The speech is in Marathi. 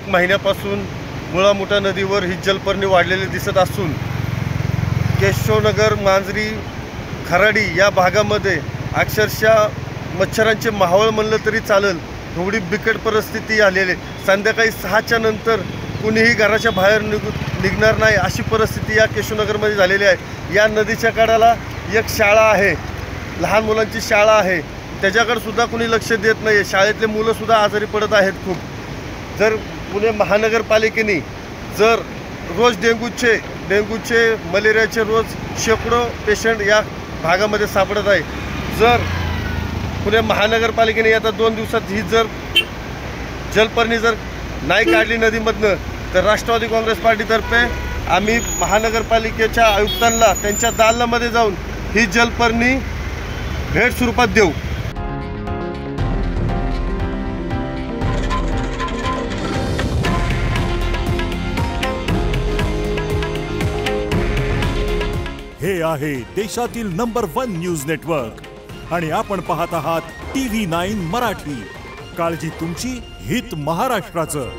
महिन्यापासून मुळा मोठा नदीवर ही जलपर्णी वाढलेली दिसत असून केशवनगर, मांजरी, खराडी या भागामध्ये अक्षरशः मच्छरांचे माहोळ म्हणलं तरी चालेल एवढी बिकट परिस्थिती आलेली. संध्याकाळी 6च्या नंतर कुणीही घराच्या बाहेर निघणार नाही अशी परिस्थिती या केशवनगरमध्ये झालेली आहे. या नदीच्या कडाला एक शाळा आहे, लहान मुलांची शाळा आहे, त्याच्याकडे सुद्धा कुणी लक्ष देत नाही. शाळेतले मुलंसुद्धा आजारी पडत आहेत खूप. जर पुणे महानगरपालिकेने जर रोज डेंग्यूचे मलेरियाचे रोज शेकडो पेशंट या भागामध्ये सापडत आहे. जर पुणे महानगरपालिकेने आता 2 दिवसात ही जर जलपर्णी जर नाही काढली नदीमधनं तर राष्ट्रवादी काँग्रेस पार्टीतर्फे आम्ही महानगरपालिकेच्या आयुक्तांना त्यांच्या दालनामध्ये जाऊन ही जलपर्णी भेट स्वरूपात देऊ. हे आहे देशातील नंबर 1 न्यूज नेटवर्क आणि आपण पाहत आहात TV9 मराठी. काळजी तुमची, हित महाराष्ट्राचं.